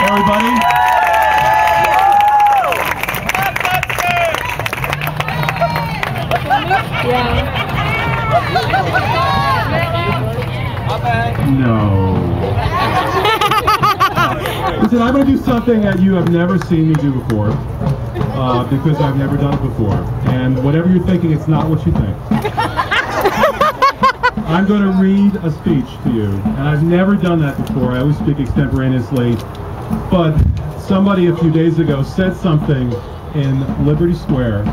everybody. No. Listen, I'm going to do something that you have never seen me do before, because I've never done it before. And whatever you're thinking, it's not what you think. I'm going to read a speech to you, and I've never done that before. I always speak extemporaneously, but somebody a few days ago said something in Liberty Square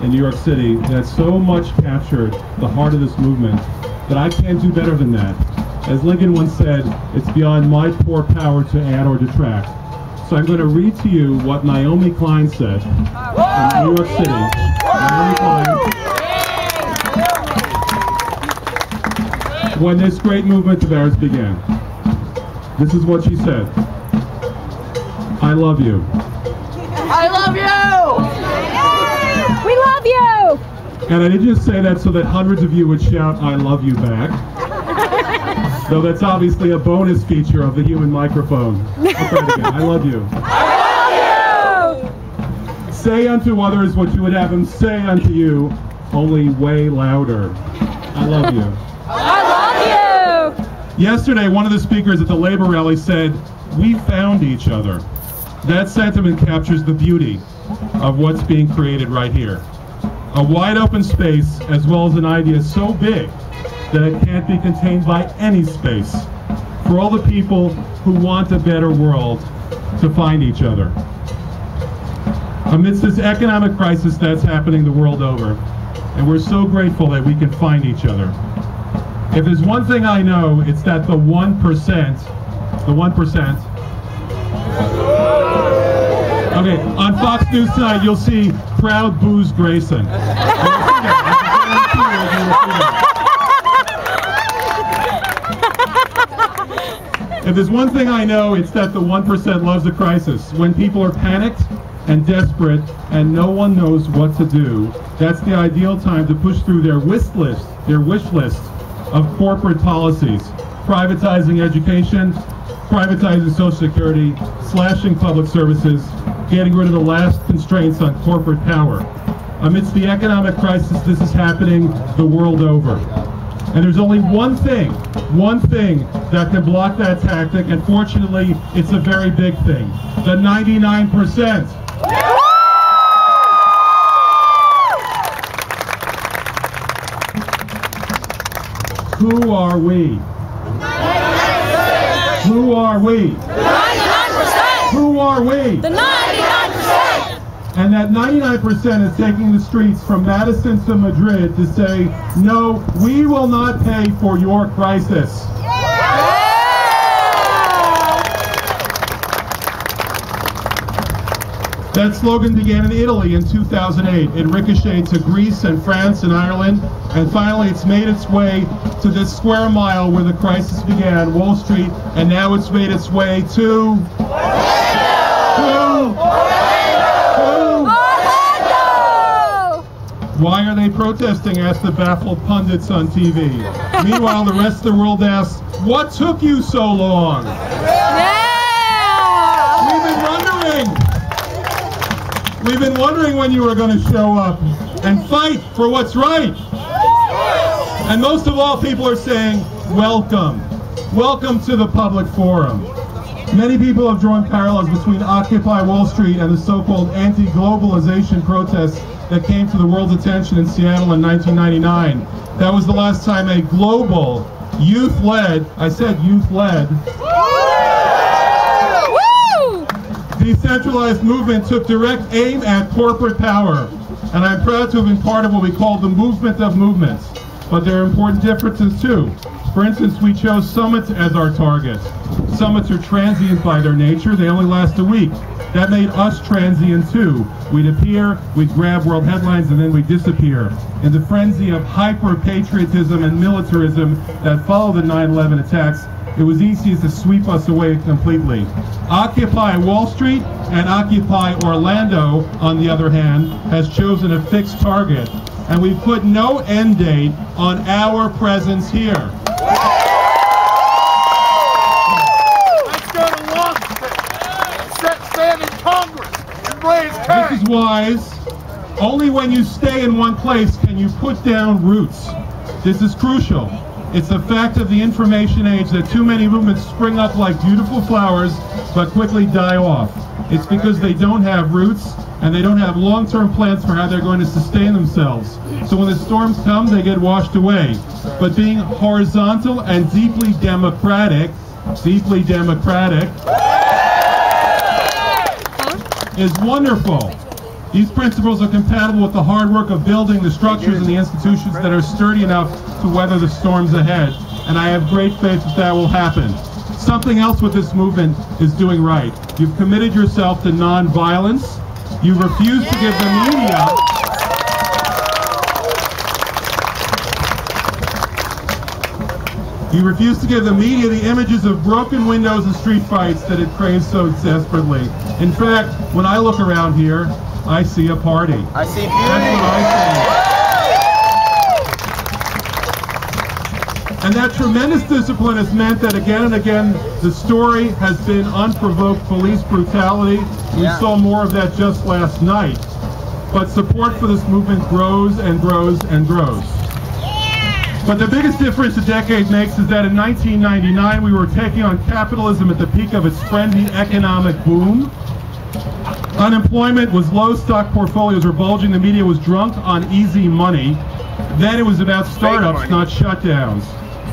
in New York City that so much captured the heart of this movement that I can't do better than that. As Lincoln once said, it's beyond my poor power to add or detract. So I'm going to read to you what Naomi Klein said in New York City. Naomi Klein. When this great movement of ours began. This is what she said. I love you. I love you! We love you! And I didn't just say that so that hundreds of you would shout, I love you back. Though that's obviously a bonus feature of the human microphone. I'll try it again. I love you. I love you! Say unto others what you would have them say unto you, only way louder. I love you. I love you! Yesterday, one of the speakers at the Labor rally said, we found each other. That sentiment captures the beauty of what's being created right here. A wide open space, as well as an idea so big that it can't be contained by any space. For all the people who want a better world to find each other. Amidst this economic crisis that's happening the world over, and we're so grateful that we can find each other. If there's one thing I know, it's that the 1%, okay, on Fox News tonight, you'll see crowd boos Grayson. If there's one thing I know, it's that the 1% loves a crisis. When people are panicked and desperate and no one knows what to do, that's the ideal time to push through their wish list of corporate policies. Privatizing education, privatizing Social Security, slashing public services, getting rid of the last constraints on corporate power. Amidst the economic crisis, this is happening the world over. And there's only one thing that can block that tactic, and fortunately, it's a very big thing. The 99%. Who are we? Who are we? 99%! Who are we? The 99%! And that 99% is taking the streets from Madison to Madrid to say, no, we will not pay for your crisis. That slogan began in Italy in 2008. It ricocheted to Greece and France and Ireland, and finally it's made its way to this square mile where the crisis began, Wall Street, and now it's made its way to... Why are they protesting? Asked the baffled pundits on TV. Meanwhile, the rest of the world asks, what took you so long? We've been wondering when you were going to show up and fight for what's right. And most of all, people are saying, welcome. Welcome to the public forum. Many people have drawn parallels between Occupy Wall Street and the so-called anti-globalization protests that came to the world's attention in Seattle in 1999. That was the last time a global, youth-led, I said youth-led, decentralized movement took direct aim at corporate power. And I'm proud to have been part of what we call the movement of movements. But there are important differences too. For instance, we chose summits as our target. Summits are transient by their nature. They only last a week. That made us transient too. We'd appear, we'd grab world headlines, and then we'd disappear. In the frenzy of hyper-patriotism and militarism that followed the 9/11 attacks, it was easiest to sweep us away completely. Occupy Wall Street and Occupy Orlando, on the other hand, has chosen a fixed target. And we've put no end date on our presence here. This is wise. Only when you stay in one place can you put down roots. This is crucial. It's a fact of the information age that too many movements spring up like beautiful flowers but quickly die off. It's because they don't have roots and they don't have long-term plans for how they're going to sustain themselves. So when the storms come, they get washed away. But being horizontal and deeply democratic is wonderful. These principles are compatible with the hard work of building the structures and the institutions that are sturdy enough to weather the storms ahead. And I have great faith that that will happen. Something else with this movement is doing right. You've committed yourself to non-violence. You refuse to give the media the images of broken windows and street fights that it craves so desperately. In fact, when I look around here, I see a party. I see beauty. That's what I see. And that tremendous discipline has meant that again and again, the story has been unprovoked police brutality. We saw more of that just last night. But support for this movement grows and grows and grows. But the biggest difference a decade makes is that in 1999, we were taking on capitalism at the peak of its frenzied economic boom. Unemployment was low, stock portfolios were bulging, the media was drunk on easy money. Then it was about startups, not shutdowns.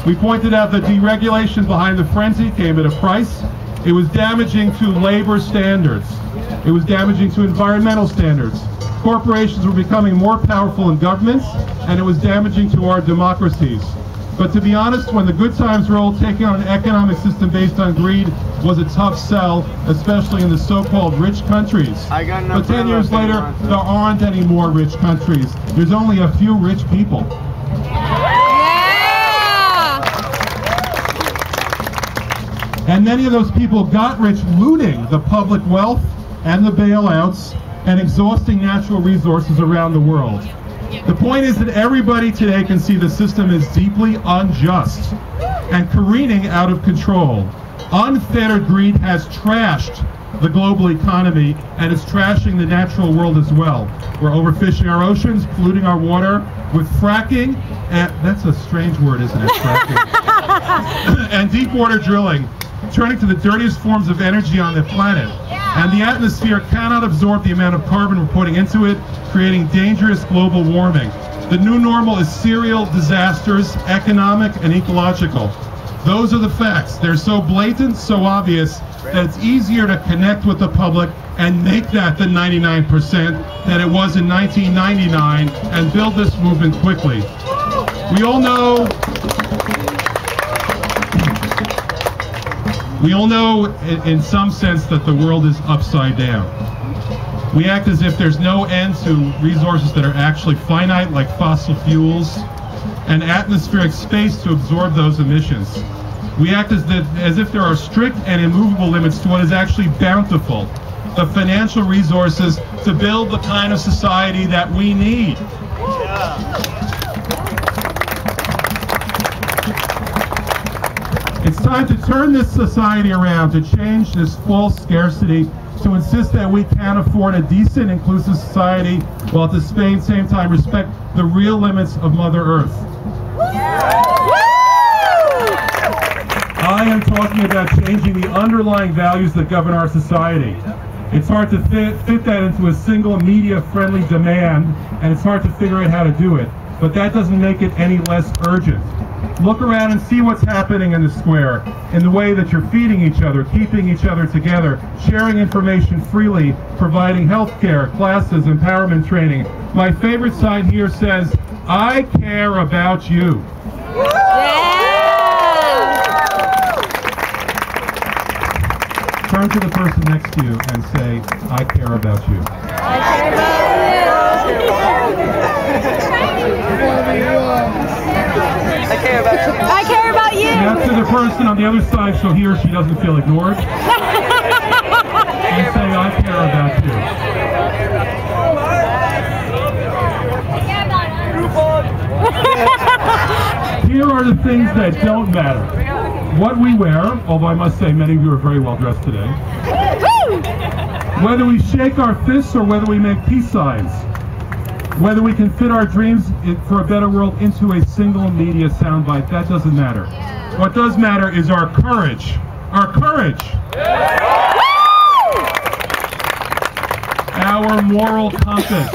We pointed out that deregulation behind the frenzy came at a price. It was damaging to labor standards. It was damaging to environmental standards. Corporations were becoming more powerful in governments, and it was damaging to our democracies. But to be honest, when the good times rolled, taking on an economic system based on greed was a tough sell, especially in the so-called rich countries. But 10 years later, there aren't any more rich countries. There's only a few rich people. And many of those people got rich looting the public wealth and the bailouts and exhausting natural resources around the world. The point is that everybody today can see the system is deeply unjust and careening out of control. Unfettered greed has trashed the global economy and is trashing the natural world as well. We're overfishing our oceans, polluting our water with fracking, and that's a strange word, isn't it? Fracking. And deep water drilling, turning to the dirtiest forms of energy on the planet. And the atmosphere cannot absorb the amount of carbon we're putting into it, creating dangerous global warming. The new normal is serial disasters, economic and ecological. Those are the facts. They're so blatant, so obvious, that it's easier to connect with the public and make that the 99% than it was in 1999 and build this movement quickly. We all know in some sense that the world is upside down. We act as if there's no end to resources that are actually finite, like fossil fuels, and atmospheric space to absorb those emissions. We act as if there are strict and immovable limits to what is actually bountiful, the financial resources to build the kind of society that we need. It's time to turn this society around, to change this false scarcity, to insist that we can afford a decent, inclusive society, while at the same time respect the real limits of Mother Earth. I am talking about changing the underlying values that govern our society. It's hard to fit that into a single media-friendly demand, and it's hard to figure out how to do it. But that doesn't make it any less urgent. Look around and see what's happening in the square, in the way that you're feeding each other, keeping each other together, sharing information freely, providing health care, classes, empowerment training. My favorite sign here says, "I care about you." Turn to the person next to you and say, "I care about you." I care about you. I care about you. I care about you. Now to the person on the other side so he or she doesn't feel ignored. And say, "I care about you." Here are the things that don't matter. What we wear, although I must say many of you are very well dressed today. Whether we shake our fists or whether we make peace signs. Whether we can fit our dreams for a better world into a single media soundbite, that doesn't matter. What does matter is our courage. Our courage. Our moral compass.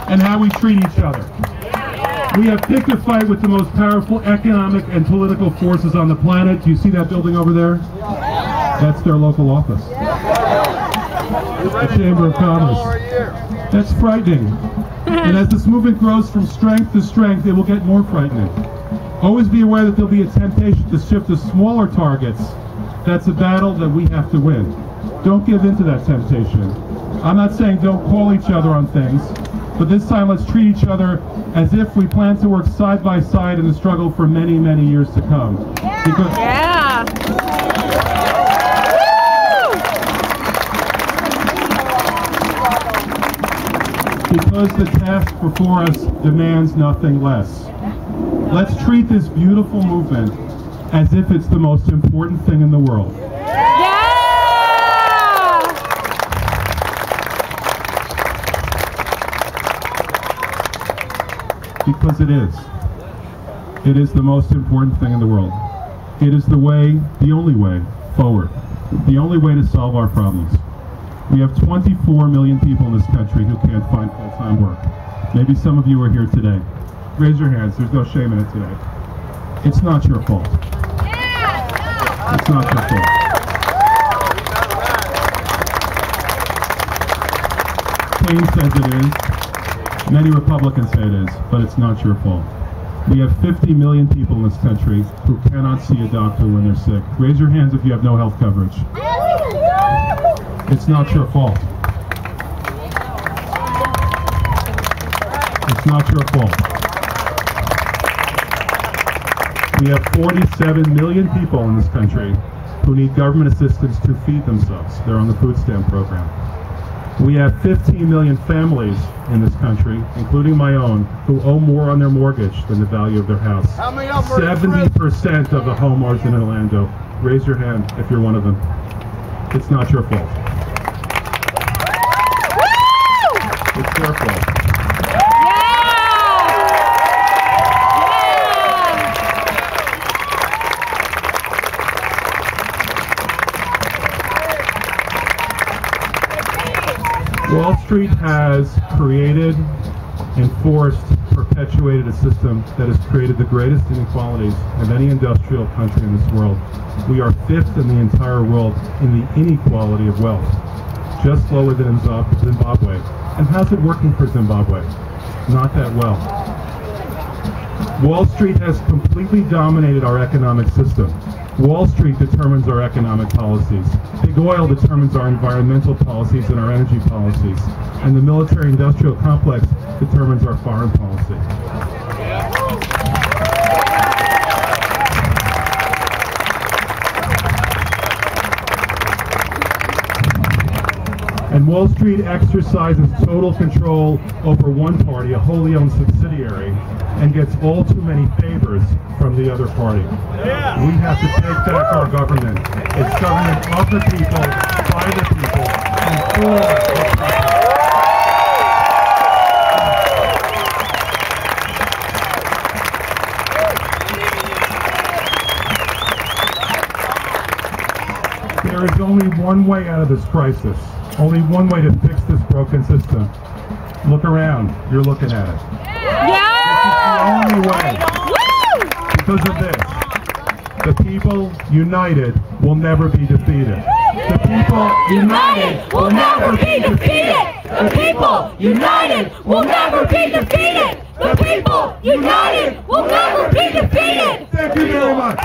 And how we treat each other. We have picked a fight with the most powerful economic and political forces on the planet. Do you see that building over there? That's their local office. The Chamber of Commerce. That's frightening. And as this movement grows from strength to strength, it will get more frightening. Always be aware that there'll be a temptation to shift to smaller targets. That's a battle that we have to win. Don't give in to that temptation. I'm not saying don't call each other on things, but this time let's treat each other as if we plan to work side by side in the struggle for many, many years to come. Because because the task before us demands nothing less. Let's treat this beautiful movement as if it's the most important thing in the world. Because it is. It is the most important thing in the world. It is the way, the only way forward. The only way to solve our problems. We have 24 million people in this country who can't find full-time work. Maybe some of you are here today. Raise your hands. There's no shame in it today. It's not your fault. It's not your fault. Keynes says it is. Many Republicans say it is, but it's not your fault. We have 50 million people in this country who cannot see a doctor when they're sick. Raise your hands if you have no health coverage. It's not your fault. It's not your fault. We have 47 million people in this country who need government assistance to feed themselves. They're on the food stamp program. We have 15 million families in this country, including my own, who owe more on their mortgage than the value of their house. 70% of the homeowners in Orlando. Raise your hand if you're one of them. It's not your fault. It's their fault. Wall Street has created, enforced, perpetuated a system that has created the greatest inequalities of any industrial country in this world. We are fifth in the entire world in the inequality of wealth, just lower than Zimbabwe. And how's it working for Zimbabwe? Not that well. Wall Street has completely dominated our economic system. Wall Street determines our economic policies. Big Oil determines our environmental policies and our energy policies. And the military-industrial complex determines our foreign policy. And Wall Street exercises total control over one party, a wholly owned subsidiary, and gets all too many favors from the other party. Yeah. We have to take back our government. It's government of the people, by the people, and for the people. There is only one way out of this crisis. Only one way to fix this broken system. Look around. You're looking at it. Yeah! This is the only way. Woo! Because of this. The people united will never be defeated. The people united will never be defeated. The people united will never be defeated. The people united will never be defeated. Thank you very much.